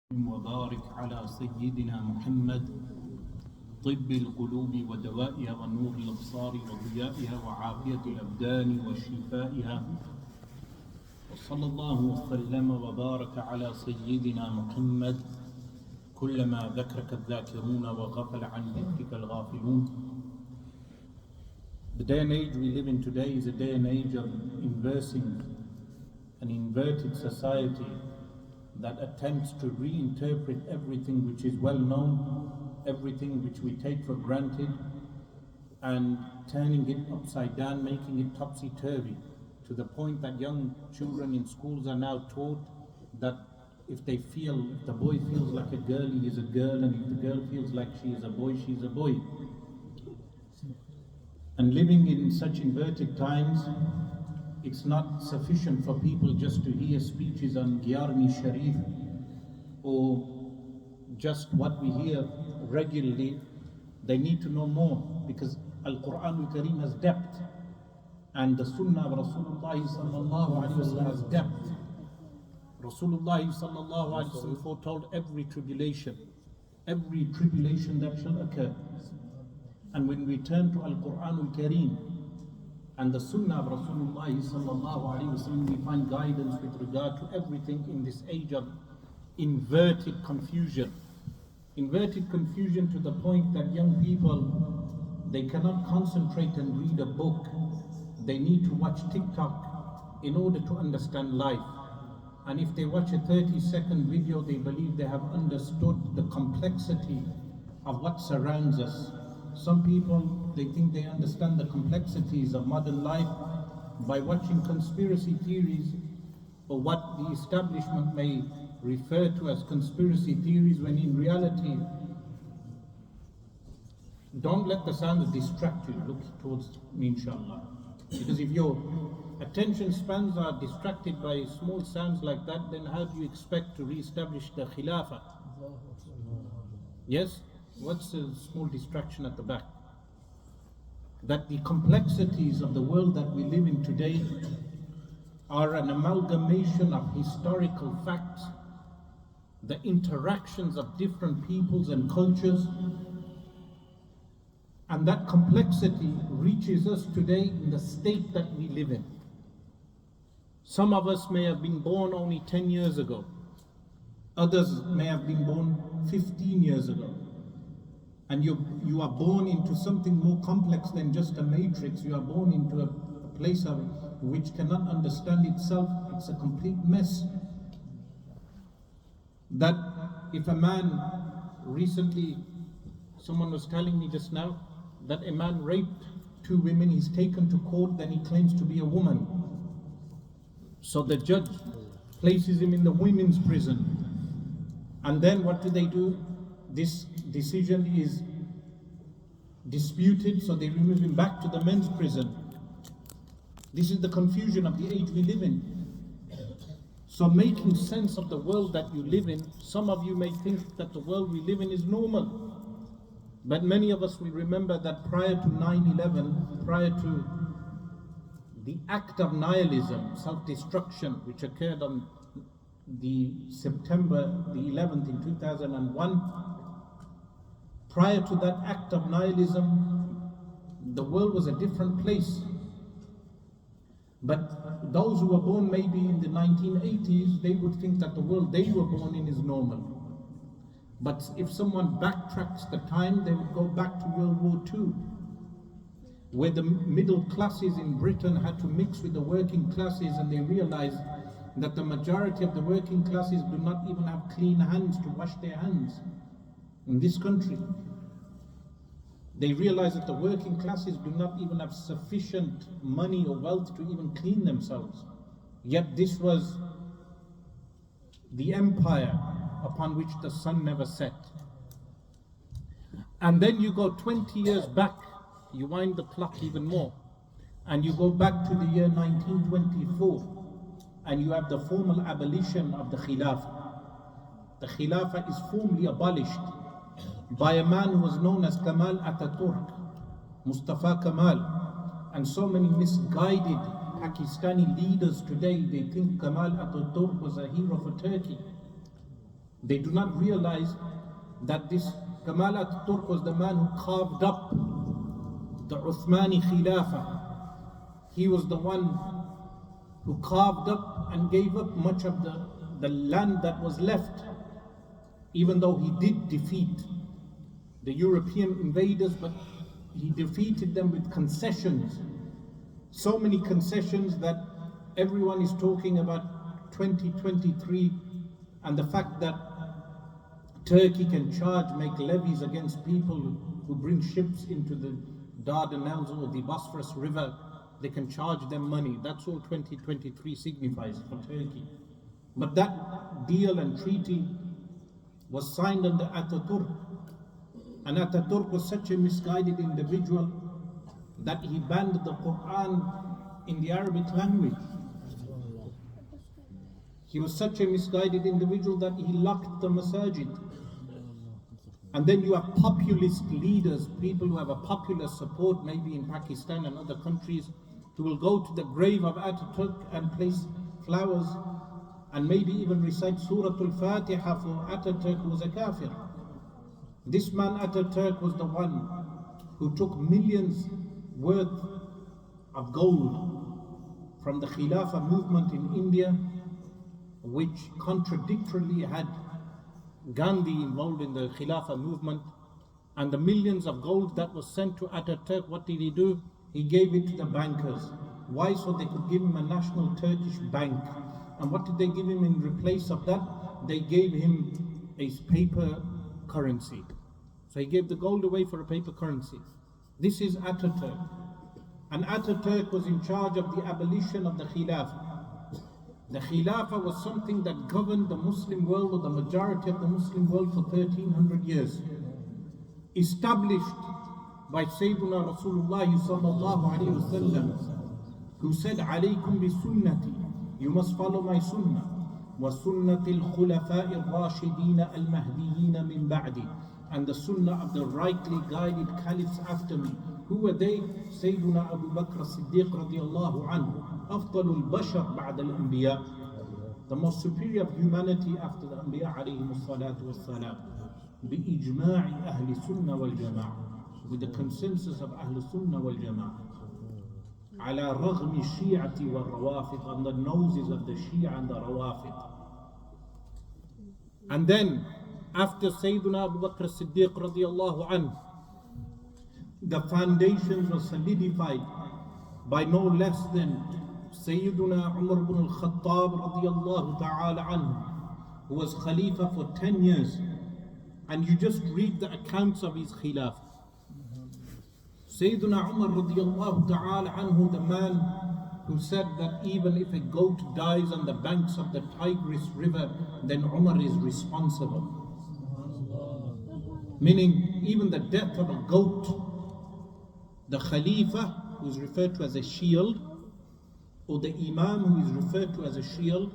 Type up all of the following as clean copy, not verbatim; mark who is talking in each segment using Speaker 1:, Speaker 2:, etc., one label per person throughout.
Speaker 1: وبارك على سيدنا محمد طب القلوب ودوائها ونور الأبصار وضيائها وعافية الأبدان وشفائها وصلى الله وسلم وبارك على سيدنا محمد كلما ذكرك الذاكرون وغفل عن ذكرك الغافلون. The day and age we live in today is a day and age of inversing an inverted society that attempts to reinterpret everything which is well known, everything which we take for granted, and turning it upside down, making it topsy-turvy, to the point that young children in schools are now taught that if the boy feels like a girl, he is a girl, and if the girl feels like she is a boy, she is a boy. And living in such inverted times, it's not sufficient for people just to hear speeches on Gyarni Sharif or just what we hear regularly. They need to know more, because Al-Quran Al-Kareem has depth, and the Sunnah of Rasulullah sallallahu alaihi wasallam has depth. Rasulullah sallallahu alaihi wasallam foretold every tribulation that shall occur. And when we turn to Al-Quran Al-Kareem and the Sunnah of Rasulullah sallallahu alaihi wasallam, we find guidance with regard to everything in this age of inverted confusion. Inverted confusion to the point that young people, they cannot concentrate and read a book. They need to watch TikTok in order to understand life. And if they watch a 30-second video, they believe they have understood the complexity of what surrounds us. Some people, they think they understand the complexities of modern life by watching conspiracy theories, or what the establishment may refer to as conspiracy theories, when in reality, don't let the sound distract you. Look towards me, inshallah. Because if your attention spans are distracted by small sounds like that, then how do you expect to re-establish the Khilafat? Yes? What's a small distraction at the back? That the complexities of the world that we live in today are an amalgamation of historical facts, the interactions of different peoples and cultures, and that complexity reaches us today in the state that we live in. Some of us may have been born only 10 years ago. Others may have been born 15 years ago. And you are born into something more complex than just a matrix. You are born into a place of which cannot understand itself. It's a complete mess. That if a man recently, someone was telling me just now, that a man raped 2 women, he's taken to court, then he claims to be a woman. So the judge places him in the women's prison. And then what do? This decision is disputed, so they remove him back to the men's prison. This is the confusion of the age we live in. So making sense of the world that you live in, some of you may think that the world we live in is normal. But many of us will remember that prior to 9/11, prior to the act of nihilism, self-destruction, which occurred on the September the 11th in 2001, prior to that act of nihilism, the world was a different place. But those who were born maybe in the 1980s, they would think that the world they were born in is normal. But if someone backtracks the time, they would go back to World War II, where the middle classes in Britain had to mix with the working classes, and they realized that the majority of the working classes do not even have clean hands to wash their hands in this country. They realize that the working classes do not even have sufficient money or wealth to even clean themselves. Yet this was the empire upon which the sun never set. And then you go 20 years back, you wind the clock even more, and you go back to the year 1924, and you have the formal abolition of the Khilafat. The Khilafat is formally abolished by a man who was known as Kemal Ataturk, Mustafa Kemal. And so many misguided Pakistani leaders today, they think Kemal Ataturk was a hero for Turkey. They do not realize that this Kamal Ataturk was the man who carved up the Uthmani Khilafah. He was the one who carved up and gave up much of the land that was left, even though he did defeat the European invaders, but he defeated them with concessions. So many concessions that everyone is talking about 2023 and the fact that Turkey can make levies against people who bring ships into the Dardanelles or the Bosphorus River. They can charge them money. That's all 2023 signifies for Turkey. But that deal and treaty was signed under Ataturk. And Ataturk was such a misguided individual that he banned the Quran in the Arabic language. He was such a misguided individual that he locked the Masjid. And then you have populist leaders, people who have a popular support, maybe in Pakistan and other countries, who will go to the grave of Ataturk and place flowers and maybe even recite Surah Al-Fatiha for Ataturk, who was a kafir. This man Ataturk was the one who took millions worth of gold from the Khilafat movement in India, which contradictorily had Gandhi involved in the Khilafat movement, and the millions of gold that was sent to Ataturk, what did he do? He gave it to the bankers. Why? So they could give him a national Turkish bank. And what did they give him in replace of that? They gave him a paper currency. So he gave the gold away for a paper currency. This is Ataturk. And Ataturk was in charge of the abolition of the Khilafah. The Khilafah was something that governed the Muslim world, or the majority of the Muslim world, for 1300 years. Established by Sayyidina Rasulullah sallallahu alayhi wa sallam, who said, "Alaykum bi sunnati," you must follow my sunnah. Wa sunnati al-khulafa'i al-rashidin al-mahdiyyin min ba'di, and the sunnah of the rightly guided caliphs after me. Who were they? Sayyidina Abu Bakr as-Siddiq radiyallahu anhu, afdalul bashar ba'da al-anbiya, the most superior of humanity after the anbiya alayhim as-salatu was-salam, bi ijma'i ahli sunnah wal jama'ah, with the consensus of Ahl Sunnah wal Jama'ah, ala raghmi shi'ati wal rawafid, on the noses of the Shia and the Rawafid. And then, after Sayyidina Abu Bakr as-Siddiq radiyallahu anhu, the foundations were solidified by no less than Sayyidina Umar ibn al-Khattab radiyallahu ta'ala anhu, who was Khalifa for 10 years. And you just read the accounts of his Khilafah. Sayyidina Umar radiyallahu ta'ala anhu, the man who said that even if a goat dies on the banks of the Tigris River, then Umar is responsible. Meaning, even the death of a goat, the Khalifa, who is referred to as a shield, or the Imam, who is referred to as a shield,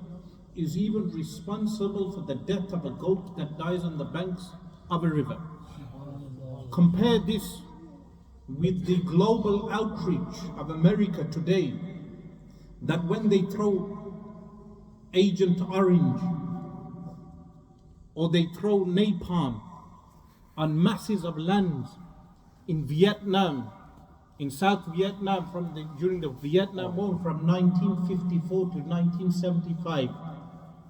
Speaker 1: is even responsible for the death of a goat that dies on the banks of a river. Compare this with the global outreach of America today, that when they throw Agent Orange or they throw napalm on masses of lands in Vietnam, in South Vietnam, during the Vietnam War from 1954 to 1975,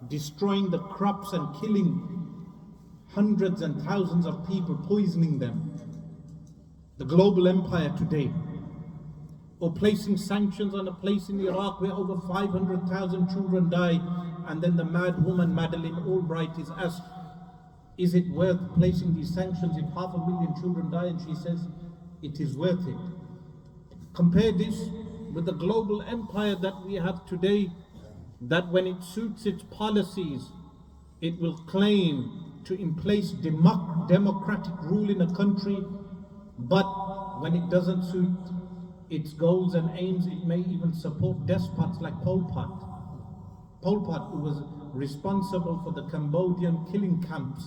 Speaker 1: destroying the crops and killing hundreds and thousands of people, poisoning them. The global empire today, or placing sanctions on a place in Iraq where over 500,000 children die, and then the mad woman Madeleine Albright is asked, is it worth placing these sanctions if 500,000 children die? And she says, it is worth it. Compare this with the global empire that we have today, that when it suits its policies, it will claim to place democratic rule in a country, but when it doesn't suit its goals and aims, it may even support despots like Pol Pot. Pol Pot, who was responsible for the Cambodian killing camps,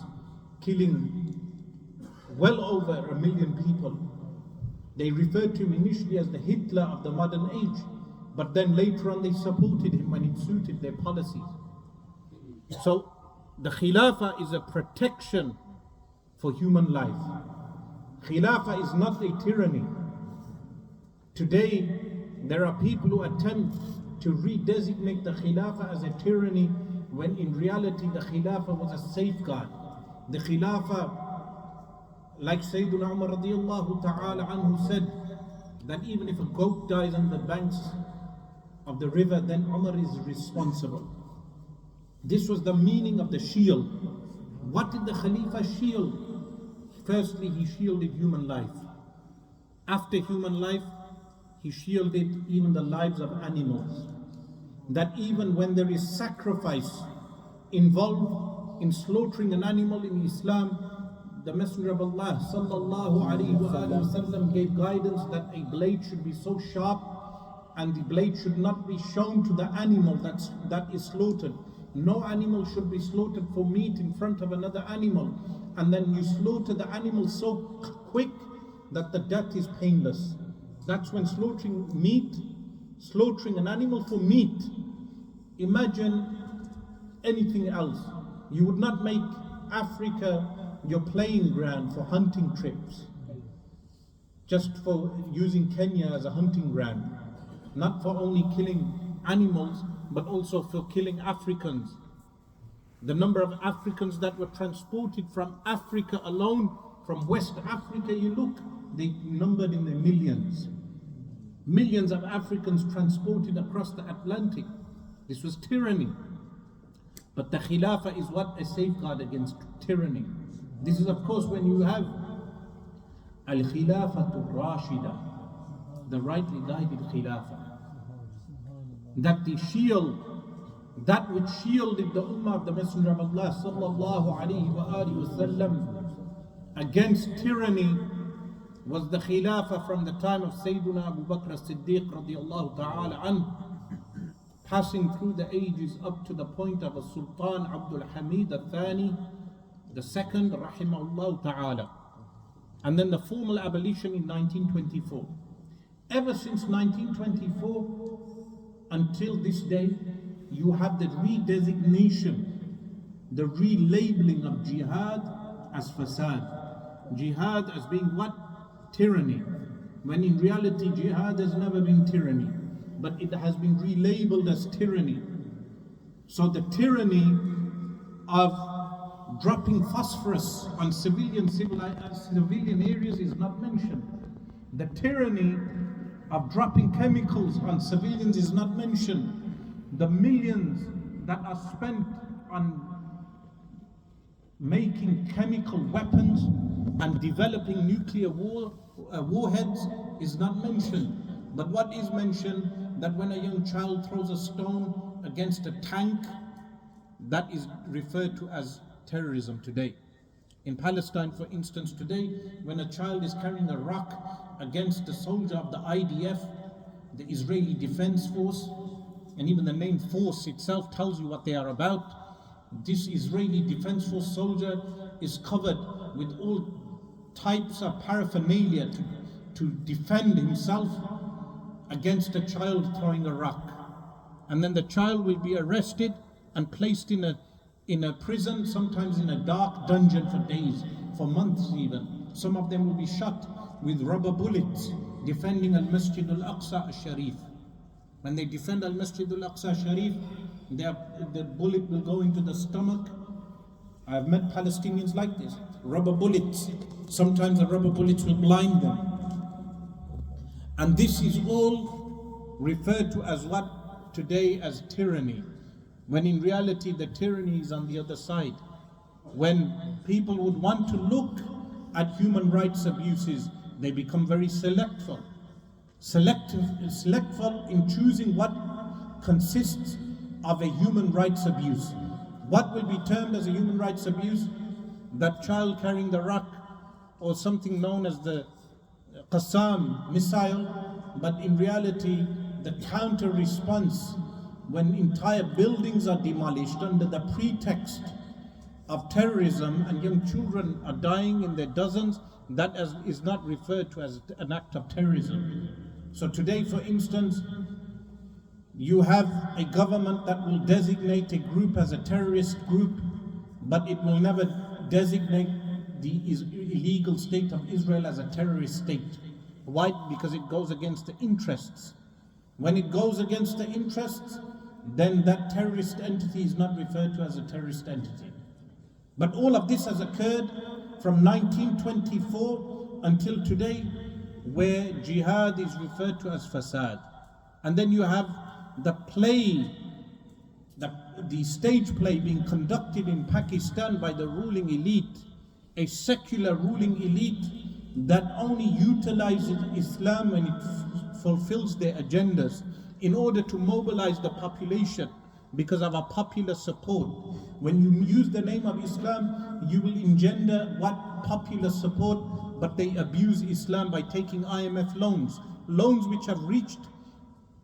Speaker 1: killing well over 1 million people. They referred to him initially as the Hitler of the modern age, but then later on they supported him when it suited their policies. So The Khilafah is a protection for human life. Khilafah is not a tyranny. Today, there are people who attempt to redesignate the Khilafah as a tyranny, when in reality the Khilafah was a safeguard. The Khilafah, like Sayyidina Umar radiallahu ta'ala anhu said, that even if a goat dies on the banks of the river, then Umar is responsible. This was the meaning of the shield. What did the Khalifa shield? Firstly, he shielded human life. After human life, he shielded even the lives of animals. That even when there is sacrifice involved in slaughtering an animal in Islam, the Messenger of Allah sallallahu alaihi wasallam gave guidance that a blade should be so sharp and the blade should not be shown to the animal that is slaughtered. No animal should be slaughtered for meat in front of another animal, and then you slaughter the animal so quick that the death is painless. That's when slaughtering an animal for meat. Imagine anything else. You would not make Africa your playing ground for hunting trips, just for using Kenya as a hunting ground, not for only killing animals, but also for killing Africans. The number of Africans that were transported from Africa alone, from West Africa, you look, they numbered in the millions. Millions of Africans transported across the Atlantic. This was tyranny. But the Khilafah is what? A safeguard against tyranny. This is of course when you have Al-Khilafatu Rashida, the rightly guided Khilafah. That the shield, that which shielded the Ummah of the Messenger of Allah sallallahu alaihi wasallam against tyranny, was the Khilafah from the time of Sayyidina Abu Bakr as-Siddiq radiallahu ta'ala anhu, passing through the ages up to the point of a Sultan Abdul Hamid al-Thani, the second, rahimahullah ta'ala, and then the formal abolition in 1924. Ever since 1924 until this day, you have the redesignation, the relabeling of jihad as fasad, jihad as being what? Tyranny, when in reality jihad has never been tyranny, but it has been relabeled as tyranny. So the tyranny of dropping phosphorus on civilian areas is not mentioned. The tyranny of dropping chemicals on civilians is not mentioned. The millions that are spent on making chemical weapons and developing nuclear warheads is not mentioned. But what is mentioned, that when a young child throws a stone against a tank, that is referred to as terrorism today. In Palestine, for instance, today, when a child is carrying a rock against a soldier of the IDF, the Israeli Defense Force, and even the name force itself tells you what they are about. This Israeli Defense Force soldier is covered with all types of paraphernalia to defend himself against a child throwing a rock. And then the child will be arrested and placed in a prison, sometimes in a dark dungeon for days, for months even. Some of them will be shot with rubber bullets defending Al-Masjid Al-Aqsa Al-Sharif. When they defend Al-Masjid Al-Aqsa Al-Sharif, the bullet will go into the stomach. I've met Palestinians like this, rubber bullets. Sometimes the rubber bullets will blind them. And this is all referred to as what today as tyranny, when in reality the tyranny is on the other side. When people would want to look at human rights abuses, they become very selectful in choosing what consists of a human rights abuse. What will be termed as a human rights abuse? That child carrying the rock, or something known as the Qassam missile, but in reality the counter response, when entire buildings are demolished under the pretext of terrorism and young children are dying in their dozens, that is not referred to as an act of terrorism. So today, for instance, you have a government that will designate a group as a terrorist group, but it will never designate the illegal state of Israel as a terrorist state. Why? Because it goes against the interests. When it goes against the interests, then that terrorist entity is not referred to as a terrorist entity. But all of this has occurred from 1924 until today, where jihad is referred to as fasad. And then you have the play, the stage play being conducted in Pakistan by the ruling elite, a secular ruling elite that only utilizes Islam when it fulfills their agendas in order to mobilize the population because of a popular support. When you use the name of Islam, you will engender what? Popular support, but they abuse Islam by taking IMF loans which have reached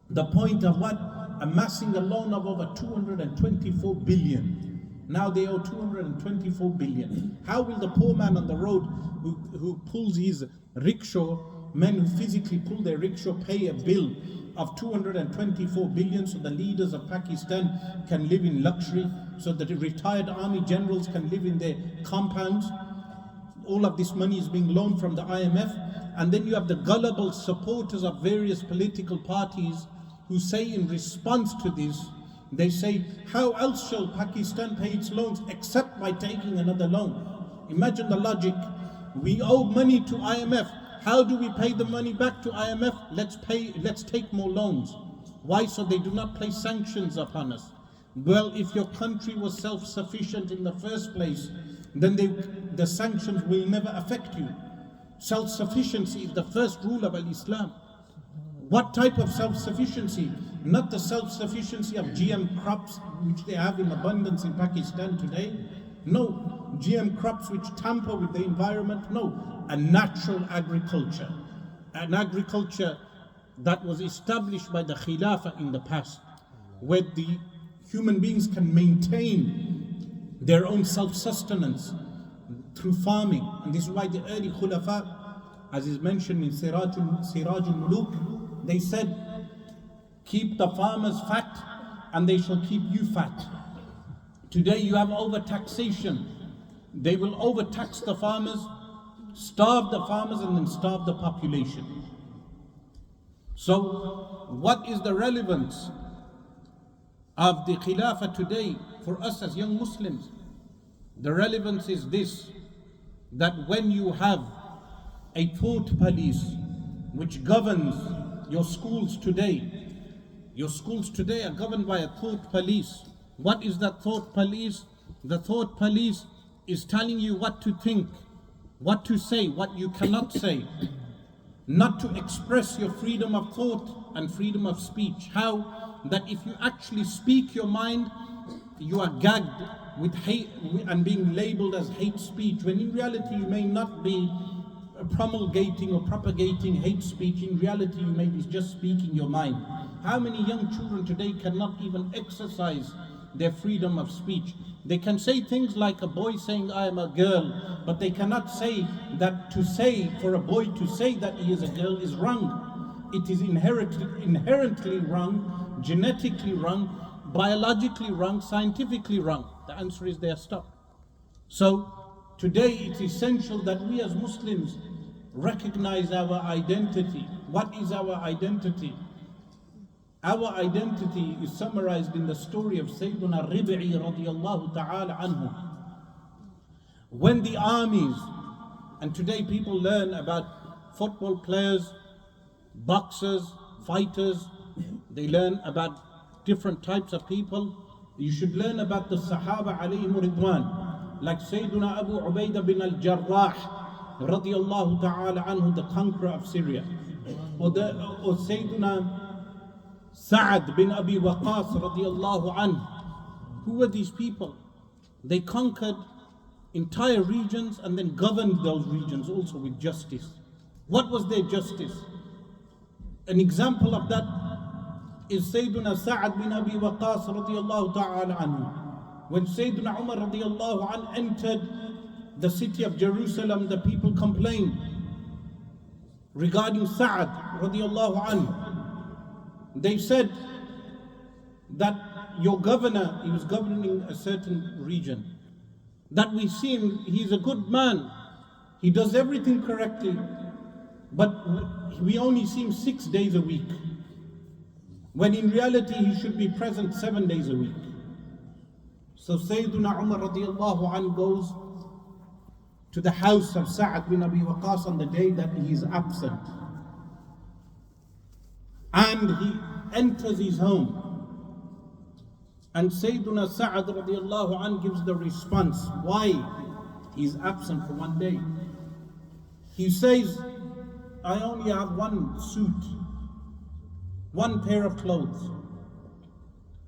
Speaker 1: the point of what? Amassing a loan of over 224 billion. Now they owe 224 billion. How will the poor man on the road who pulls his rickshaw, men who physically pull their rickshaw, pay a bill of 224 billion so the leaders of Pakistan can live in luxury, so that the retired army generals can live in their compounds? All of this money is being loaned from the IMF. And then you have the gullible supporters of various political parties who say in response to this, they say, how else shall Pakistan pay its loans except by taking another loan? Imagine the logic. We owe money to IMF. How do we pay the money back to IMF? Let's take more loans. Why? So they do not place sanctions upon us. Well, if your country was self-sufficient in the first place, then the sanctions will never affect you. Self-sufficiency is the first rule of Islam. What type of self-sufficiency? Not the self-sufficiency of GM crops, which they have in abundance in Pakistan today. No, GM crops which tamper with the environment. No, a natural agriculture. An agriculture that was established by the Khilafat in the past, where the human beings can maintain their own self-sustenance through farming. And this is why the early Khilafat, as is mentioned in Siraj al-Muluk, they said, keep the farmers fat and they shall keep you fat. Today you have overtaxation. They will overtax the farmers, starve the farmers, and then starve the population. So what is the relevance of the Khilafah today for us as young Muslims? The relevance is this, that when you have a thought police which governs your schools today are governed by a thought police. What is that thought police? The thought police is telling you what to think, what to say, what you cannot say, not to express your freedom of thought and freedom of speech. How? That if you actually speak your mind, you are gagged with hate and being labeled as hate speech, when in reality you may not be promulgating or propagating hate speech. In reality you may be just speaking your mind. How many young children today cannot even exercise their freedom of speech? They can say things like a boy saying I am a girl, but they cannot say that for a boy to say that he is a girl is wrong. It is inherently wrong, genetically wrong, biologically wrong, scientifically wrong. The answer is they are stopped. So today it's essential that we as Muslims recognize our identity. What is our identity? Our identity is summarized in the story of Sayyiduna Rib'i radiyallahu ta'ala anhu. When the armies, and today people learn about football players, boxers, fighters, they learn about different types of people. You should learn about the Sahaba alayhim ridwan, like Sayyiduna Abu Ubaidah bin al-Jarrah radiyallahu ta'ala anhu, the conqueror of Syria, or Sayyiduna Sa'ad bin Abi Waqqas radiyallahu anhu. Who were these people? They conquered entire regions and then governed those regions also with justice. What was their justice? An example of that is Sayyiduna Sa'ad bin Abi Waqqas radiyallahu ta'ala anhu. When Sayyiduna Umar radiyallahu anhu entered the city of Jerusalem, the people complained regarding Sa'ad radiyallahu anhu. They said that your governor, he was governing a certain region, that we see him, he's a good man, he does everything correctly, but we only see him 6 days a week, when in reality he should be present 7 days a week. So Sayyiduna Umar radiallahu anhu goes to the house of Sa'ad bin Abi Waqqas on the day that he is absent. And he enters his home. And Sayyiduna Sa'ad radiallahu anhu gives the response why he's absent for 1 day. He says, I only have one suit, one pair of clothes,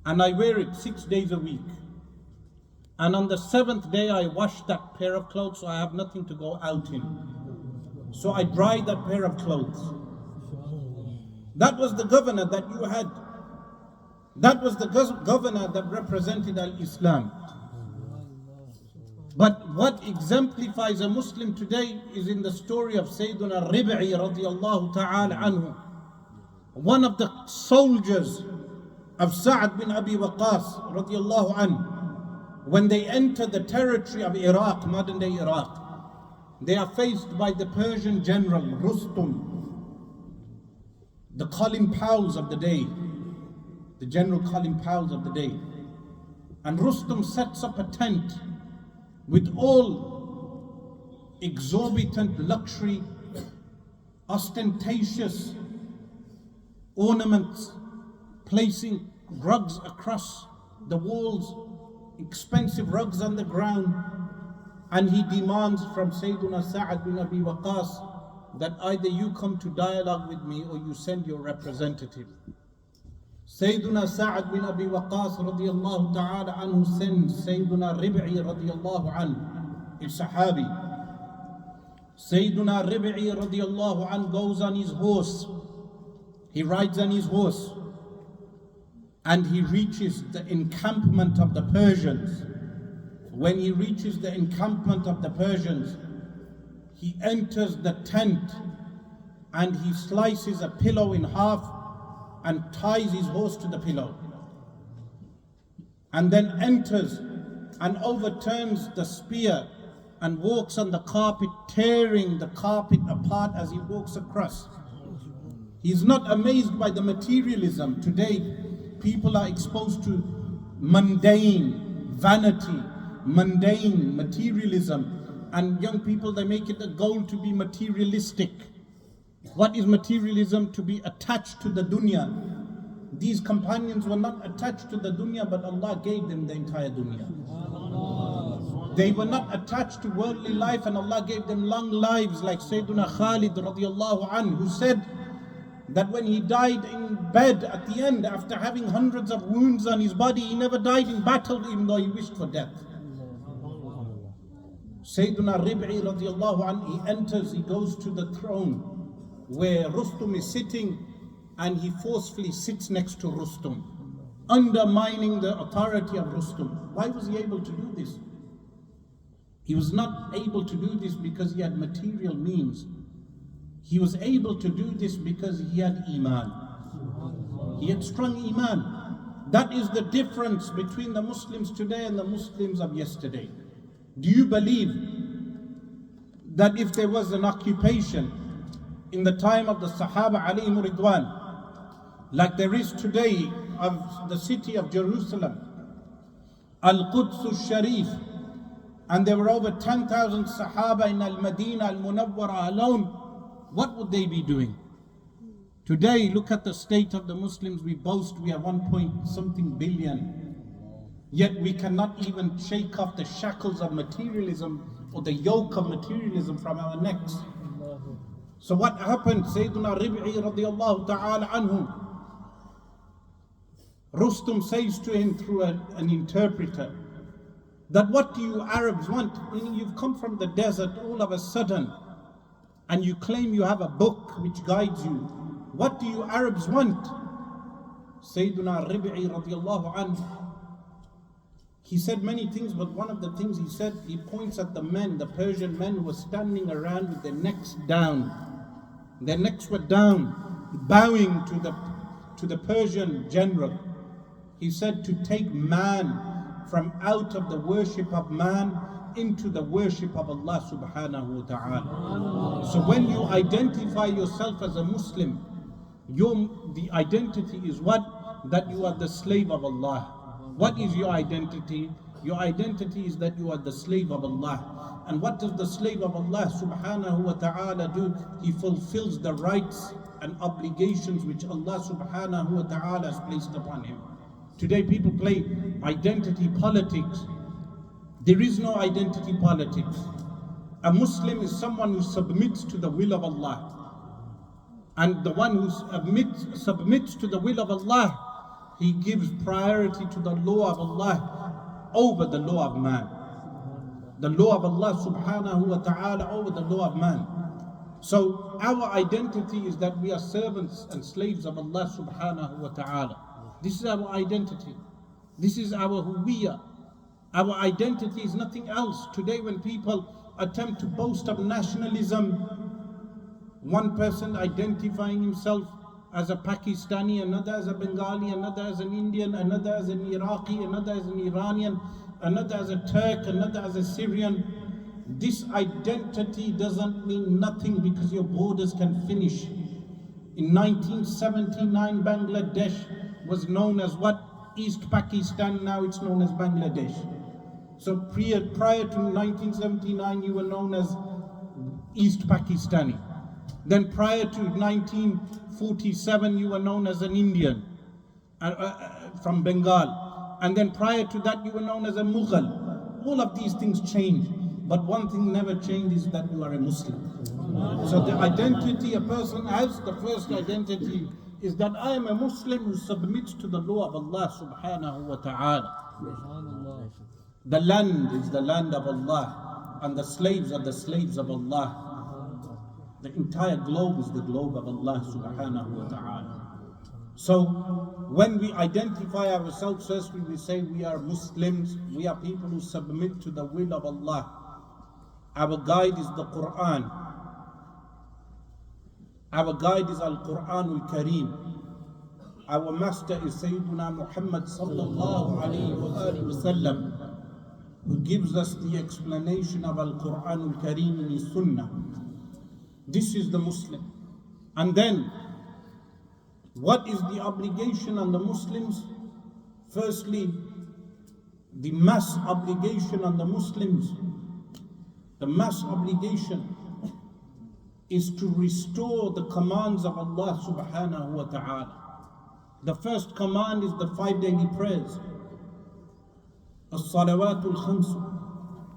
Speaker 1: and I wear it 6 days a week. And on the 7th day I wash that pair of clothes, so I have nothing to go out in. So I dry that pair of clothes. That was the governor that you had. That was the governor that represented al-Islam. But what exemplifies a Muslim today is in the story of Sayyiduna Rib'i radiallahu ta'ala anhu. One of the soldiers of Sa'ad bin Abi Waqqas radiallahu anhu. When they enter the territory of Iraq, modern day Iraq, they are faced by the Persian general Rustum, the Colin Powells of the day, the General Colin Powells of the day. And Rustum sets up a tent with all exorbitant luxury, ostentatious ornaments, placing rugs across the walls, expensive rugs on the ground, and he demands from Sayyiduna Sa'ad bin Abi Waqqas that either you come to dialogue with me or you send your representative. Sayyiduna Sa'ad bin Abi Waqqas radiallahu ta'ala anhu sends Sayyiduna Rib'i radiallahu anhu, a Sahabi. Sayyiduna Rib'i radiallahu anhu goes on his horse. He rides on his horse and he reaches the encampment of the Persians. When he reaches the encampment of the Persians, he enters the tent and he slices a pillow in half and ties his horse to the pillow, and then enters and overturns the spear and walks on the carpet, tearing the carpet apart as he walks across. He's not amazed by the materialism. Today, people are exposed to mundane vanity, mundane materialism, and young people, they make it a goal to be materialistic. What is materialism? To be attached to the dunya. These companions were not attached to the dunya, but Allah gave them the entire dunya. They were not attached to worldly life, and Allah gave them long lives, like Sayyiduna Khalid radiallahu anhu, who said that when he died in bed at the end, after having hundreds of wounds on his body, he never died in battle, even though he wished for death. Sayyiduna Rib'i radiallahu anhu, he enters, he goes to the throne where Rustum is sitting, and he forcefully sits next to Rustum, undermining the authority of Rustum. Why was he able to do this? He was not able to do this because he had material means. He was able to do this because he had Iman. He had strong Iman. That is the difference between the Muslims today and the Muslims of yesterday. Do you believe that if there was an occupation in the time of the Sahaba alayhim ridwan, like there is today of the city of Jerusalem, Al-Quds al-Sharif, and there were over 10,000 Sahaba in Al-Madinah Al-Munawwara alone, what would they be doing? Today, look at the state of the Muslims. We boast we have 1 point something billion, yet we cannot even shake off the shackles of materialism or the yoke of materialism from our necks. So what happened? Sayyiduna Rib'i radiallahu ta'ala anhu, Rustum says to him through an interpreter, that what do you Arabs want? You've come from the desert all of a sudden, and you claim you have a book which guides you. What do you Arabs want? Sayyiduna Rib'i radiallahu anhu, he said many things, but one of the things he said, he points at the men, the Persian men who were standing around with their necks down. Their necks were down, bowing to the Persian general. He said, to take man from out of the worship of man into the worship of Allah subhanahu wa ta'ala. So when you identify yourself as a Muslim, the identity is what? That you are the slave of Allah. What is your identity? Your identity is that you are the slave of Allah. And what does the slave of Allah subhanahu wa ta'ala do? He fulfills the rights and obligations which Allah subhanahu wa ta'ala has placed upon him. Today people play identity politics. There is no identity politics. A Muslim is someone who submits to the will of Allah. And the one who submits to the will of Allah, he gives priority to the law of Allah over the law of man. The law of Allah subhanahu wa ta'ala over the law of man. So our identity is that we are servants and slaves of Allah subhanahu wa ta'ala. This is our identity. This is our huwiyah. Our identity is nothing else. Today when people attempt to boast of nationalism, one person identifying himself as a Pakistani, another as a Bengali, another as an Indian, another as an Iraqi, another as an Iranian, another as a Turk, another as a Syrian. This identity doesn't mean nothing because your borders can finish. In 1979, Bangladesh was known as what? East Pakistan, now it's known as Bangladesh. So prior to 1979, you were known as East Pakistani. Then prior to 1947, you were known as an Indian from Bengal. And then prior to that, you were known as a Mughal. All of these things change. But one thing never changes, that you are a Muslim. So the identity a person has, the first identity, is that I am a Muslim who submits to the law of Allah subhanahu wa ta'ala. The land is the land of Allah, and the slaves are the slaves of Allah. The entire globe is the globe of Allah subhanahu wa ta'ala. So when we identify ourselves, firstly we say we are Muslims, we are people who submit to the will of Allah. Our guide is the Quran. Our guide is Al-Quran Al-Kareem. Our master is Sayyiduna Muhammad sallallahu alayhi wa sallam, who gives us the explanation of Al-Quran Al-Kareem in his Sunnah. This is the Muslim. And then, what is the obligation on the Muslims? Firstly, the mass obligation on the Muslims. The mass obligation is to restore the commands of Allah subhanahu wa ta'ala. The first command is the 5 daily prayers. As-salawatul khams.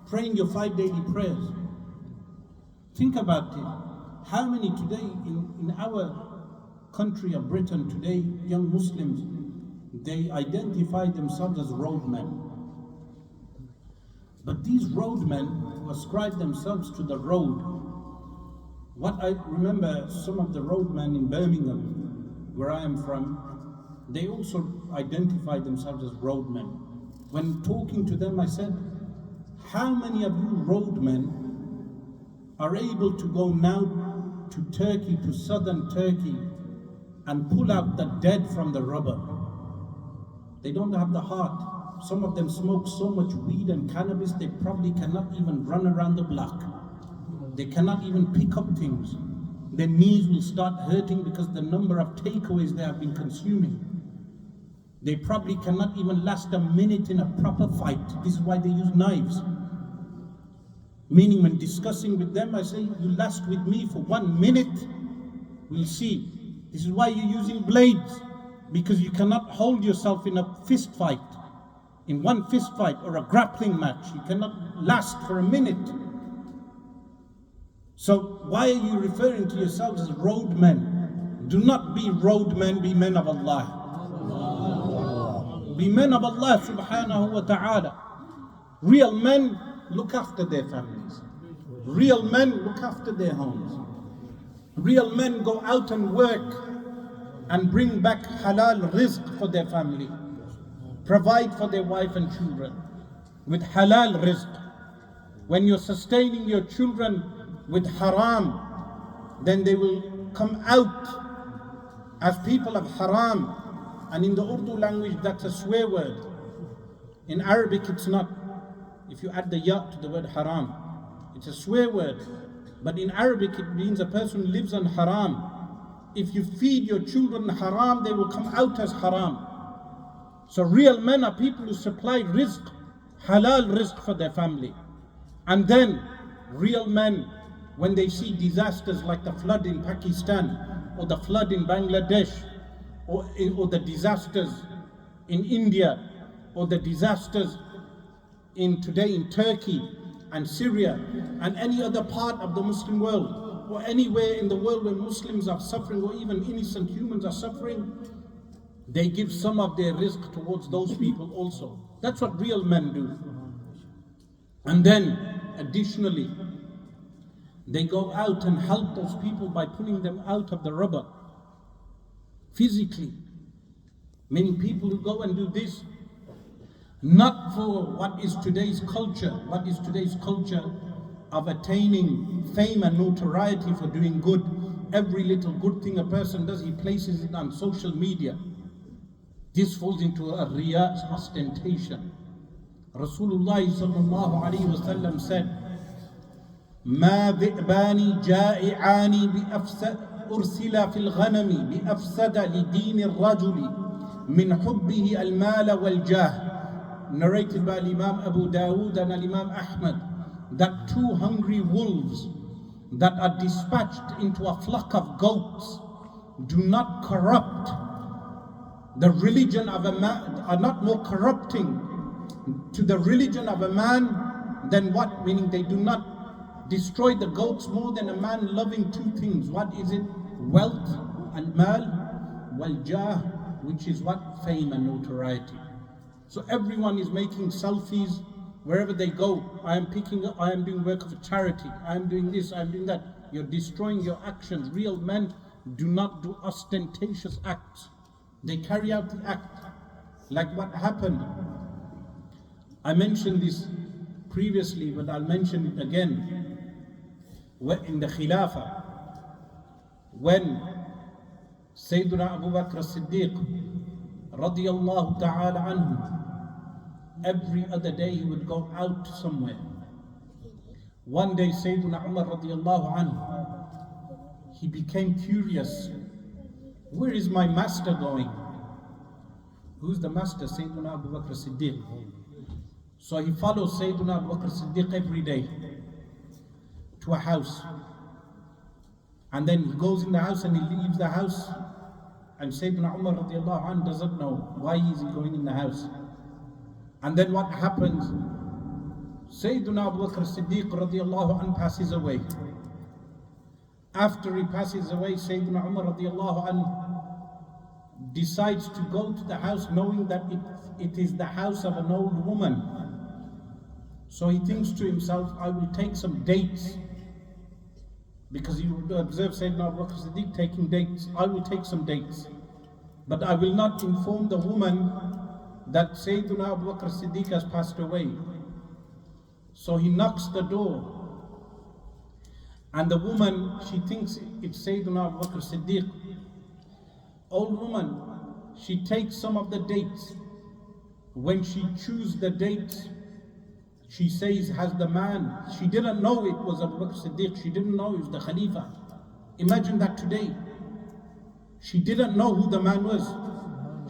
Speaker 1: Praying your 5 daily prayers. Think about it. How many today in our country of Britain today, young Muslims, they identify themselves as roadmen. But these roadmen who ascribe themselves to the road, what I remember, some of the roadmen in Birmingham, where I am from, they also identify themselves as roadmen. When talking to them, I said, how many of you roadmen are able to go now to Turkey, to southern Turkey, and pull out the dead from the rubber? They don't have the heart. Some of them smoke so much weed and cannabis, they probably cannot even run around the block. They cannot even pick up things. Their knees will start hurting because the number of takeaways they have been consuming. They probably cannot even last a minute in a proper fight. This is why they use knives. Meaning when discussing with them, I say, you last with me for 1 minute, we'll see. This is why you're using blades, because you cannot hold yourself in a fist fight. In one fist fight or a grappling match, you cannot last for a minute. So why are you referring to yourselves as roadmen? Do not be roadmen, be men of Allah. Be men of Allah subhanahu wa ta'ala. Real men look after their families. Real men look after their homes. Real men go out and work and bring back halal rizq for their family. Provide for their wife and children with halal rizq. When you're sustaining your children with haram, then they will come out as people of haram. And in the Urdu language, that's a swear word. In Arabic, it's not. if you add the ya to the word haram, it's a swear word. But in Arabic it means a person who lives on haram. If you feed your children haram, they will come out as haram. So real men are people who supply rizq, halal rizq for their family. And then real men, when they see disasters like the flood in Pakistan, or the flood in Bangladesh, or the disasters in India, or the disasters today in Turkey and Syria and any other part of the Muslim world, or anywhere in the world where Muslims are suffering, or even innocent humans are suffering, they give some of their rizq towards those people also. That's what real men do. And then additionally, they go out and help those people by pulling them out of the rubber physically. Many people who go and do this, not for what is today's culture. What is today's culture of attaining fame and notoriety for doing good? Every little good thing a person does, he places it on social media. This falls into a riya, ostentation. Rasulullah sallallahu alayhi wa sallam said, ما ذئبان جائعان أرسل في الغنم بأفسد لدين الرجل من حبه المال والجاه. Narrated by Imam Abu Dawood and Imam Ahmad, that two hungry wolves that are dispatched into a flock of goats do not corrupt the religion of a man, are not more corrupting to the religion of a man than what? Meaning they do not destroy the goats more than a man loving two things. What is it? Wealth and mal, wal jah, which is what? Fame and notoriety. So everyone is making selfies wherever they go. I am doing work of charity, I am doing this, I am doing that. You're destroying your actions. Real men do not do ostentatious acts. They carry out the act. Like what happened. I mentioned this previously, but I'll mention it again. In the Khilafat, when Sayyidina Abu Bakr as-Siddiq radiyallahu ta'ala anhu, every other day he would go out somewhere. One day Sayyidina Umar radiyallahu anhu, he became curious. Where is my master going? Who's the master? Sayyidina Abu Bakr as-Siddiq. So he follows Sayyidina Abu Bakr as-Siddiq every day to a house. And then he goes in the house and he leaves the house. And Sayyidina Umar radiallahu anhu doesn't know why is he going in the house. And then what happens? Sayyidina Abu Bakr as-Siddiq radiallahu anhu passes away. After he passes away, Sayyidina Umar radiallahu anhu decides to go to the house knowing that it is the house of an old woman. So he thinks to himself, I will take some dates. Because he would observe Sayyidina Abu Bakr as-Siddiq taking dates. I will take some dates. But I will not inform the woman that Sayyidina Abu Bakr as-Siddiq has passed away. So he knocks the door. And the woman, she thinks it's Sayyidina Abu Bakr as-Siddiq. Old woman, she takes some of the dates. When she chooses the dates, she says, has the man, she didn't know it was Abu Bakr as-Siddiq, she didn't know it was the Khalifa. Imagine that today. She didn't know who the man was.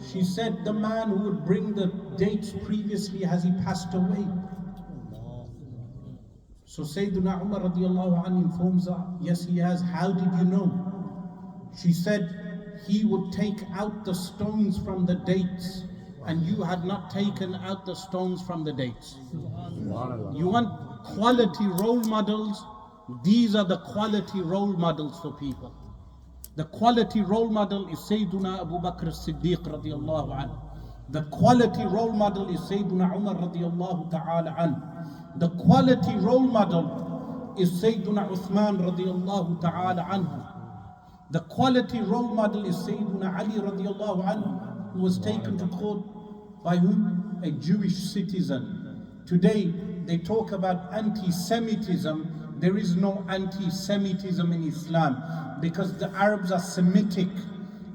Speaker 1: She said, the man who would bring the dates previously, has he passed away? So Sayyidina Umar radiallahu anhu informs her, yes he has. How did you know? She said, he would take out the stones from the dates, and you had not taken out the stones from the dates. You want quality role models? These are the quality role models for people. The quality role model is Sayyiduna Abu Bakr as-Siddiq radiallahu anhu. The quality role model is Sayyiduna Umar radiallahu ta'ala anhu. The quality role model is Sayyiduna Uthman radiallahu ta'ala anhu. The quality role model is Sayyiduna Ali radiallahu anhu, who was taken to court by whom? A Jewish citizen. Today they talk about anti-Semitism. There is no anti-Semitism in Islam, because the Arabs are Semitic,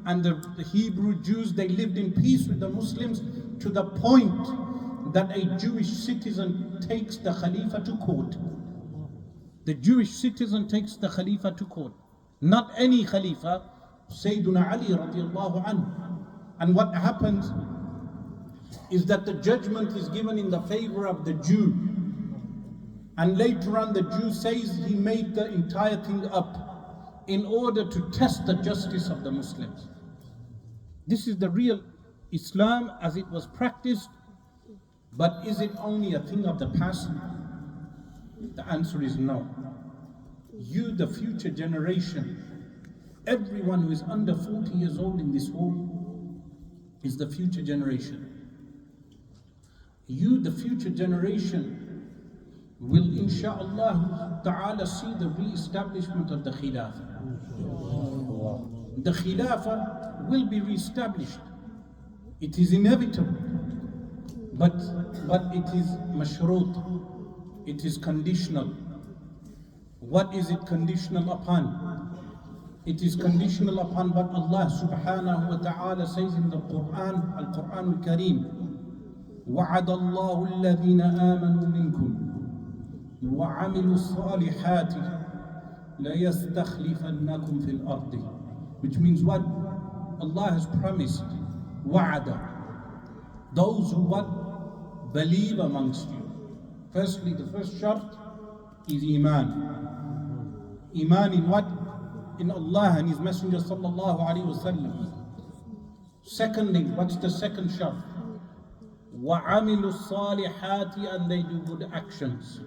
Speaker 1: and the Hebrew Jews, they lived in peace with the Muslims to the point that a Jewish citizen takes the Khalifa to court. The Jewish citizen takes the Khalifa to court. Not any Khalifa, Sayyiduna Ali radiallahu anhu. And what happens is that the judgment is given in the favor of the Jew. And later on the Jew says he made the entire thing up in order to test the justice of the Muslims. This is the real Islam as it was practiced. But is it only a thing of the past? The answer is no. You, the future generation, everyone who is under 40 years old in this hall is the future generation. You, the future generation, will insha'Allah ta'ala see the re-establishment of the Khilafah. The Khilafah will be re-established. It is inevitable. But it is mashroot. It is conditional. What is it conditional upon? It is conditional upon what Allah subhanahu wa ta'ala says in the Quran, Al-Quran Al-Kareem. وَعَدَ اللَّهُ الَّذِينَ آمَنُوا مِنْكُمْ وَعَمِلُوا الصَّالِحَاتِ لَيَسْتَخْلِفَنَّكُمْ فِي الْأَرْضِ. Which means what? Allah has promised, وَعَدَ, those who what? Believe amongst you. Firstly, the first shart is Iman. Iman in what? In Allah and His Messenger sallallahu alaihi wasallam. Secondly, what's the second shart? وَعَمِلُوا الصَّالِحَاتِ, and they do good actions.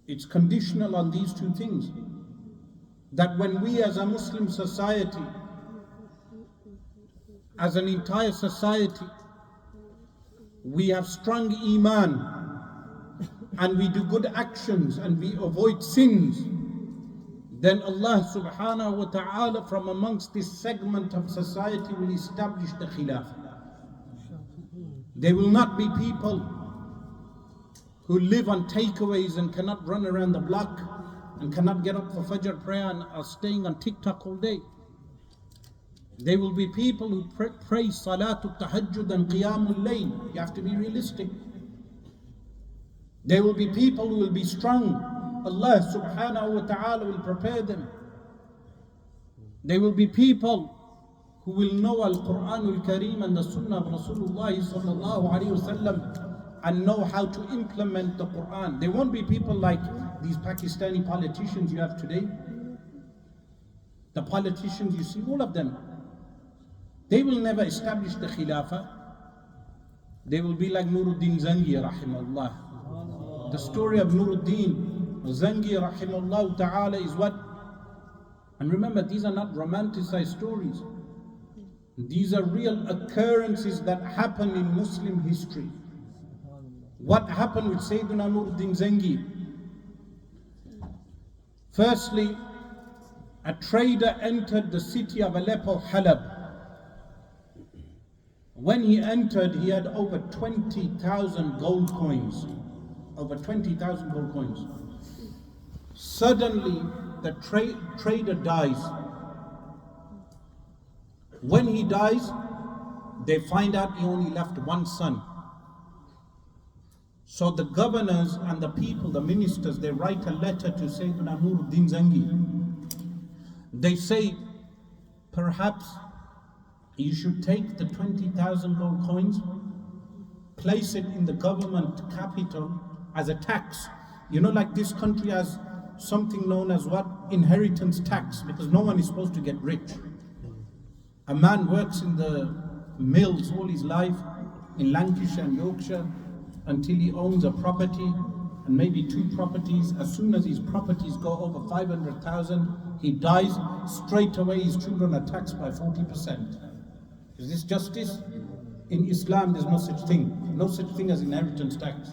Speaker 1: It's conditional on these two things. That when we as a Muslim society, as an entire society, we have strong Iman and we do good actions and we avoid sins, then Allah subhanahu wa ta'ala from amongst this segment of society will establish the Khilafah. There will not be people who live on takeaways and cannot run around the block and cannot get up for Fajr prayer and are staying on TikTok all day. There will be people who pray Salatul Tahajjud and Qiyamul Layl. You have to be realistic. There will be people who will be strong. Allah subhanahu wa ta'ala will prepare them. There will be people who will know Al-Quran Al-Kareem and the Sunnah of Rasulullah sallallahu alayhi wasallam and know how to implement the Quran. There won't be people like these Pakistani politicians you have today. The politicians you see, all of them, they will never establish the Khilafah. They will be like Nuruddin Zangi rahimahullah. The story of Nuruddin Zangi rahimahullah ta'ala is what? And remember, these are not romanticized stories. These are real occurrences that happen in Muslim history. What happened with Sayyidina Nuruddin Zangi? Firstly, a trader entered the city of Aleppo, Halab. When he entered, he had over 20,000 gold coins. Over 20,000 gold coins. Suddenly, the trader dies. When he dies, they find out he only left one son. So the governors and the people, the ministers, they write a letter to Sayyidina Nuruddin Zangi. They say, perhaps you should take the 20,000 gold coins, place it in the government capital as a tax. You know, like this country has something known as what? Inheritance tax, because no one is supposed to get rich. A man works in the mills all his life in Lancashire and Yorkshire until he owns a property and maybe two properties. As soon as his properties go over 500,000, he dies. Straight away his children are taxed by 40%. Is this justice? In Islam there's no such thing. No such thing as inheritance tax.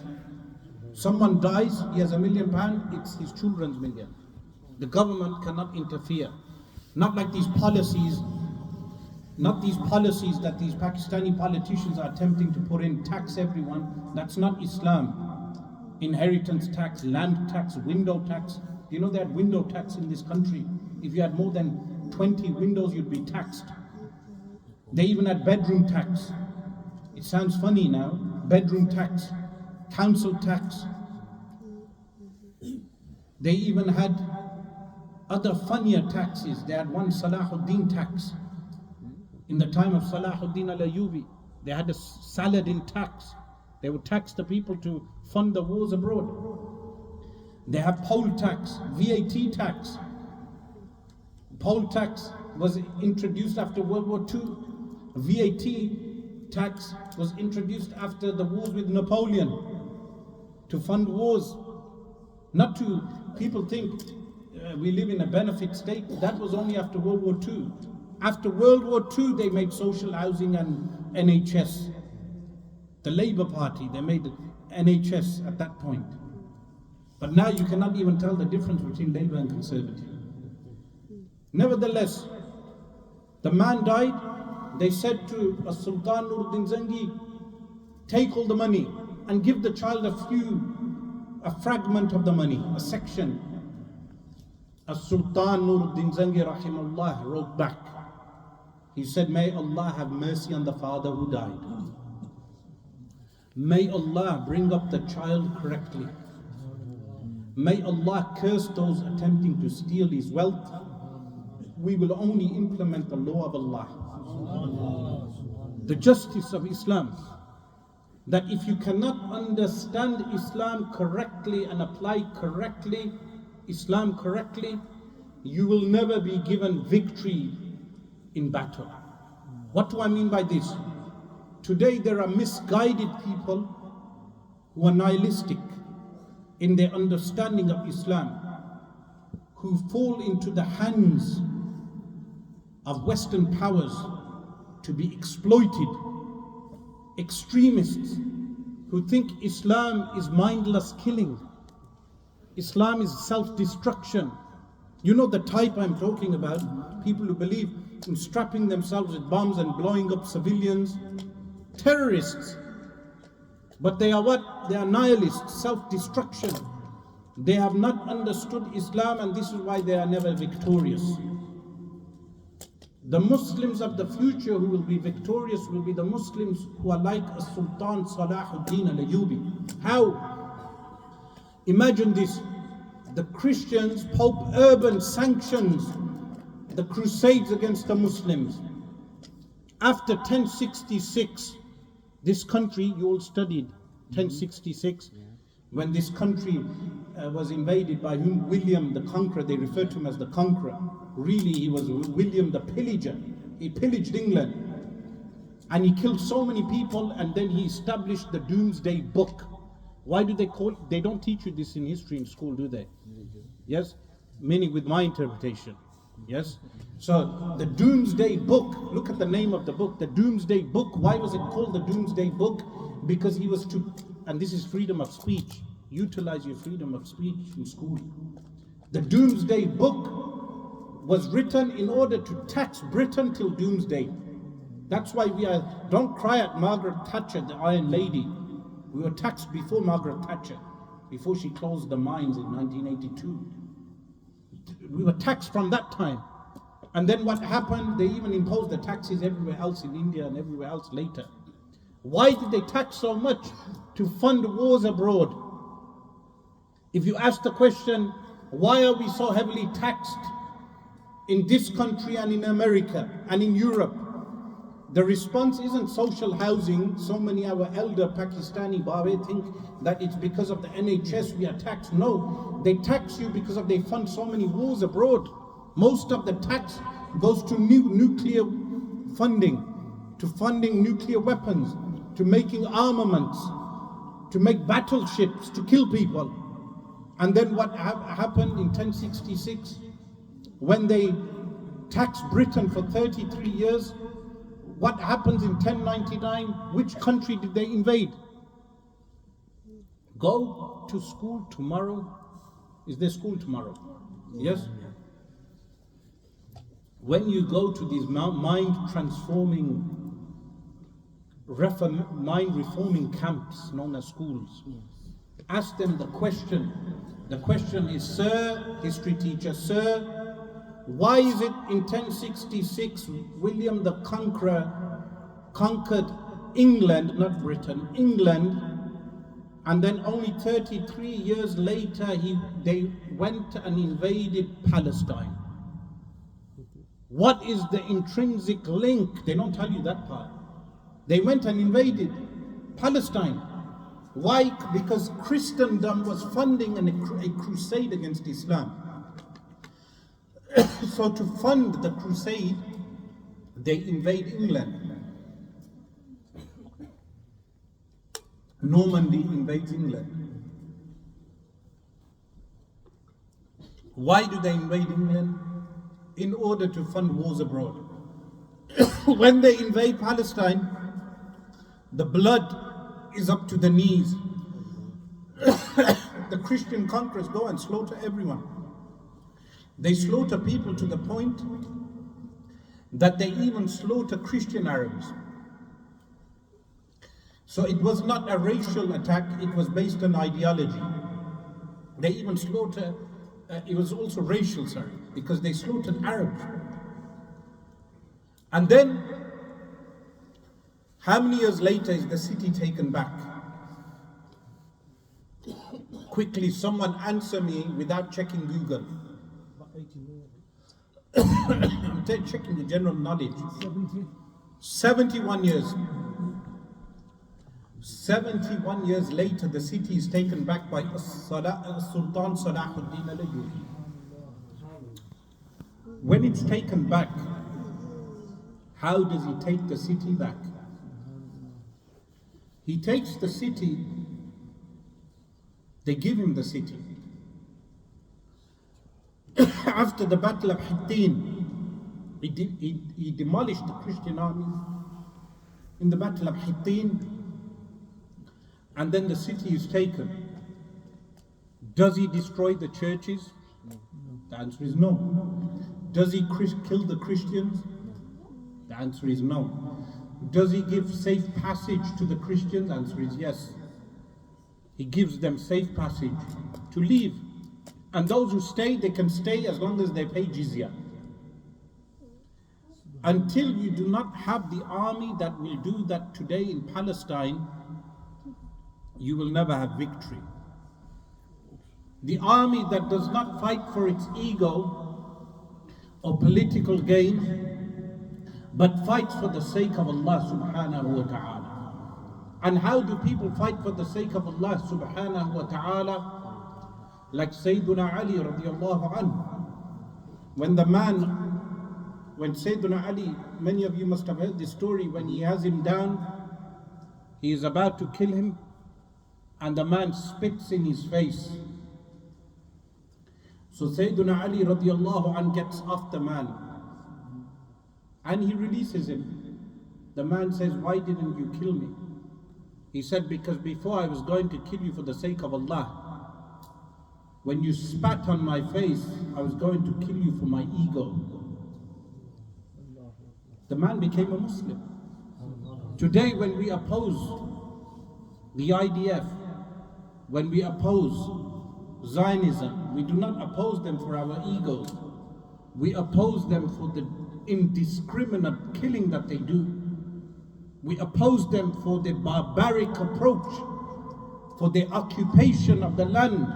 Speaker 1: Someone dies, he has £1 million, it's his children's million. The government cannot interfere. Not like these policies, not these policies that these Pakistani politicians are attempting to put in, tax everyone. That's not Islam. Inheritance tax, land tax, window tax. You know they had window tax in this country. If you had more than 20 windows, you'd be taxed. They even had bedroom tax. It sounds funny now, bedroom tax, council tax. They even had other funnier taxes. They had one Salahuddin tax. In the time of Salahuddin al-Ayyubi, they had a Saladin tax. They would tax the people to fund the wars abroad. They have poll tax, VAT tax. Poll tax was introduced after World War II. VAT tax was introduced after the wars with Napoleon to fund wars. Not to, people think we live in a benefit state. That was only after World War II. After World War II, they made social housing and NHS. The Labour Party, they made NHS at that point. But now you cannot even tell the difference between Labour and Conservative. Nevertheless, the man died. They said to Sultan Nuruddin Zengi, take all the money and give the child a fragment of the money, a section. Sultan Nuruddin Zengi rahimahullah wrote back. He said, may Allah have mercy on the father who died. May Allah bring up the child correctly. May Allah curse those attempting to steal his wealth. We will only implement the law of Allah. The justice of Islam. That if you cannot understand Islam correctly and apply correctly, Islam correctly, you will never be given victory in battle. What do I mean by this? Today there are misguided people who are nihilistic in their understanding of Islam, who fall into the hands of Western powers to be exploited. Extremists who think Islam is mindless killing. Islam is self-destruction. You know the type I'm talking about, people who believe in strapping themselves with bombs and blowing up civilians. Terrorists. But they are what? They are nihilists, self-destruction. They have not understood Islam, and this is why they are never victorious. The Muslims of the future who will be victorious will be the Muslims who are like a Sultan Salahuddin al-Ayyubi. How? Imagine this. The Christians, Pope Urban sanctions the crusades against the Muslims. After 1066, this country, you all studied 1066, when this country was invaded by whom? William the Conqueror. They referred to him as the Conqueror. Really, he was William the Pillager. He pillaged England. And he killed so many people, and then he established the Doomsday Book. Why do they call it? They don't teach you this in history in school, do they? Yes? Meaning with my interpretation. Yes? So, the Doomsday Book, look at the name of the book, the Doomsday Book. Why was it called the Doomsday Book? Because he was to, and this is freedom of speech. Utilize your freedom of speech in school. The Doomsday Book was written in order to tax Britain till doomsday. That's why don't cry at Margaret Thatcher, the Iron Lady. We were taxed before Margaret Thatcher, before she closed the mines in 1982. We were taxed from that time. And then what happened? They even imposed the taxes everywhere else in India and everywhere else later. Why did they tax so much? To fund wars abroad. If you ask the question, why are we so heavily taxed in this country and in America and in Europe? The response isn't social housing. So many of our elder Pakistani Babe think that it's because of the NHS we are taxed. No, they tax you because they fund so many wars abroad. Most of the tax goes to nuclear funding, to funding nuclear weapons, to making armaments, to make battleships, to kill people. And then what happened in 1066, when they taxed Britain for 33 years, what happens in 1099? Which country did they invade? Go to school tomorrow. Is there school tomorrow? Yes? When you go to these mind-transforming, mind-reforming camps known as schools, ask them the question. The question is, sir, history teacher, sir, why is it in 1066 William the Conqueror conquered England, not Britain, England, and then only 33 years later they went and invaded Palestine. What is the intrinsic link? They don't tell you that part. They went and invaded Palestine. Why? Because Christendom was funding a crusade against Islam. So to fund the crusade, they invade England. Normandy invades England. Why do they invade England? In order to fund wars abroad. When they invade Palestine, the blood is up to the knees. The Christian conquerors go and slaughter everyone. They slaughter people to the point that they even slaughter Christian Arabs. So it was not a racial attack, it was based on ideology. They even slaughter, it was also racial, because they slaughtered Arabs. And then, how many years later is the city taken back? Quickly, someone answer me without checking Google. I'm checking the general knowledge. 71 years. 71 years later, the city is taken back by Sultan Salahuddin al-Ayyubi. When it's taken back, how does he take the city back? He takes the city, they give him the city. After the Battle of Hittin, he demolished the Christian armies in the Battle of Hittin, and then the city is taken. Does he destroy the churches? The answer is no. Does he kill the Christians? The answer is no. Does he give safe passage to the Christians? The answer is yes. He gives them safe passage to leave. And those who stay, they can stay as long as they pay jizya. Until you do not have the army that will do that today in Palestine, you will never have victory. The army that does not fight for its ego or political gain, but fights for the sake of Allah subhanahu wa ta'ala. And how do people fight for the sake of Allah subhanahu wa ta'ala? Like Sayyiduna Ali radiallahu anhu. When Sayyiduna Ali, many of you must have heard this story, when he has him down, he is about to kill him, and the man spits in his face. So Sayyiduna Ali radiallahu anhu gets off the man, and he releases him. The man says, "Why didn't you kill me?" He said, "Because before I was going to kill you for the sake of Allah. When you spat on my face, I was going to kill you for my ego." The man became a Muslim. Today, when we oppose the IDF, when we oppose Zionism, we do not oppose them for our egos. We oppose them for the indiscriminate killing that they do. We oppose them for the barbaric approach, for the occupation of the land,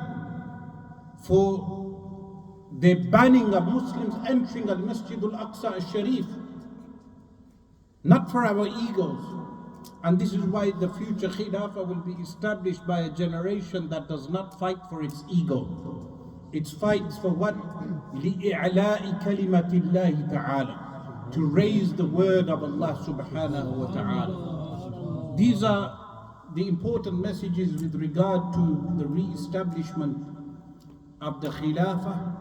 Speaker 1: for the banning of Muslims entering al-Masjid al-Aqsa al-Sharif, not for our egos. And this is why the future Khilafah will be established by a generation that does not fight for its ego. It fights for what? لِإِعْلَاءِ كَلِمَةِ اللَّهِ تَعَالَى, to raise the word of Allah subhanahu wa ta'ala. These are the important messages with regard to the re-establishment of the Khilafah,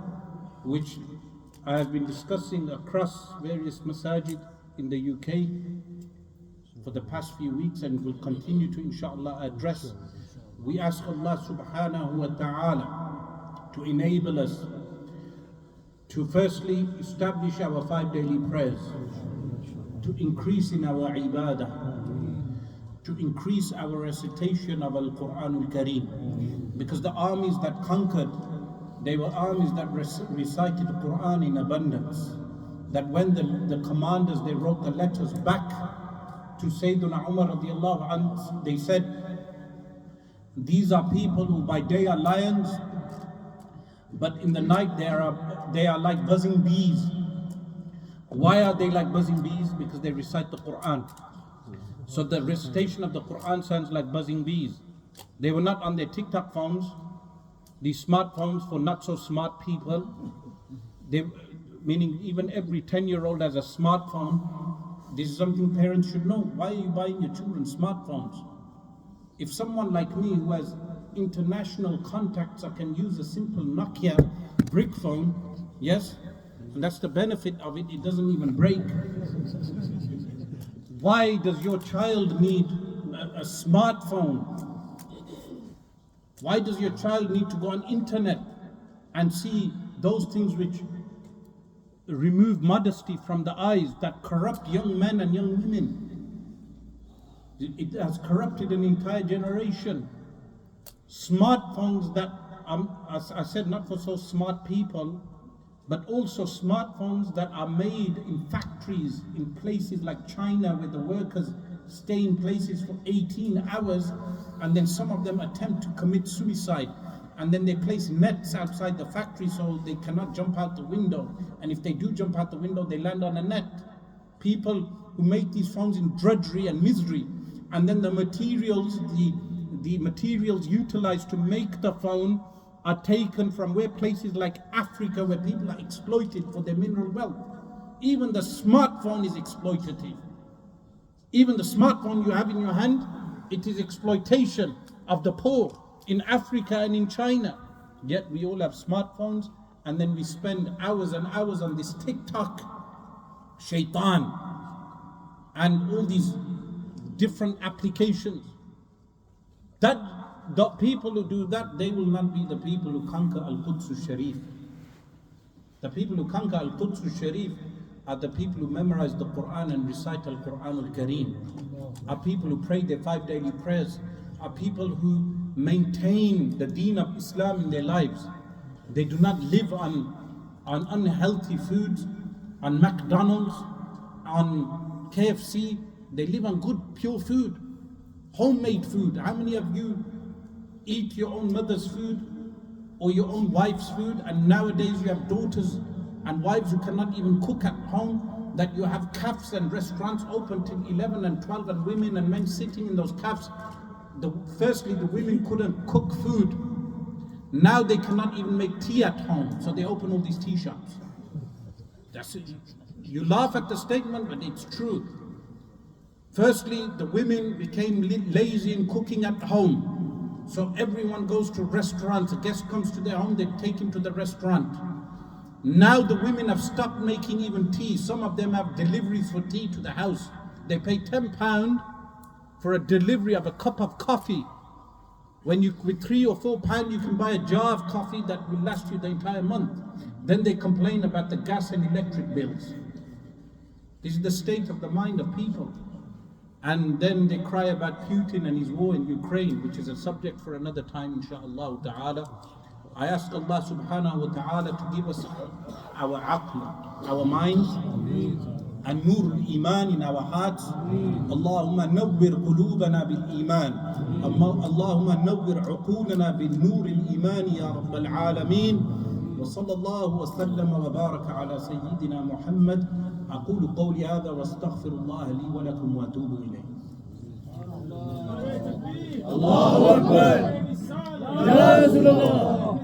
Speaker 1: which I have been discussing across various masajid in the UK for the past few weeks, and will continue to inshallah address. We ask Allah subhanahu wa ta'ala to enable us to firstly establish our 5 daily prayers, to increase in our ibadah, to increase our recitation of Al-Quran Al-Kareem, because the armies that conquered, they were armies that recited the Quran in abundance, that when the commanders, they wrote the letters back to Sayyidina Umar radiallahu anhu, they said, these are people who by day are lions, but in the night they are like buzzing bees. Why are they like buzzing bees? Because they recite the Quran. So the recitation of the Quran sounds like buzzing bees. They were not on their TikTok phones, these smartphones for not so smart people. Meaning even every 10-year-old has a smartphone. This is something parents should know. Why are you buying your children smartphones? If someone like me who has international contacts, I can use a simple Nokia brick phone, yes? And that's the benefit of it, it doesn't even break. Why does your child need a smartphone? Why does your child need to go on internet and see those things which remove modesty from the eyes, that corrupt young men and young women? It has corrupted an entire generation. Smartphones that, as I said, not for so smart people, but also smartphones that are made in factories in places like China, where the workers stay in places for 18 hours, and then some of them attempt to commit suicide, and then they place nets outside the factory so they cannot jump out the window, and if they do jump out the window they land on a net. People who make these phones in drudgery and misery, and then the materials utilized to make the phone are taken from places like Africa, where people are exploited for their mineral wealth. Even the smartphone is exploitative. Even the smartphone you have in your hand, it is exploitation of the poor in Africa and in China. Yet we all have smartphones, and then we spend hours and hours on this TikTok, shaitan, and all these different applications. The people who do that, they will not be the people who conquer Al-Quds Sharif. The people who conquer Al-Quds Sharif are the people who memorize the Quran and recite Al-Quran Al-Kareem, are people who pray their 5 daily prayers, are people who maintain the deen of Islam in their lives. They do not live on unhealthy foods, on McDonald's, on KFC. They live on good, pure food, homemade food. How many of you eat your own mother's food or your own wife's food? And nowadays you have daughters and wives who cannot even cook at home, that you have cafes and restaurants open till 11 and 12, and women and men sitting in those cafes. Firstly, the women couldn't cook food. Now they cannot even make tea at home, so they open all these tea shops. That's it. You laugh at the statement, but it's true. Firstly, the women became lazy in cooking at home. So everyone goes to restaurants. A guest comes to their home, they take him to the restaurant. Now the women have stopped making even tea. Some of them have deliveries for tea to the house. They pay £10 for a delivery of a cup of coffee. When you, with £3 or £4, you can buy a jar of coffee that will last you the entire month. Then they complain about the gas and electric bills. This is the state of the mind of people. And then they cry about Putin and his war in Ukraine, which is a subject for another time, inshaAllah ta'ala. I ask Allah subhanahu wa ta'ala to give us our aql, our minds, and nur al-iman in our hearts. Allahumma nawwir qulubana bil-iman. Allahumma nawwir uqulana bil-nur al-iman ya Rabbal alameen. وصلى الله وسلم وبارك على سيدنا محمد. أقول قولي هذا واستغفر الله لي ولكم وأتوب إليه.
Speaker 2: الله أكبر. يا رسول الله.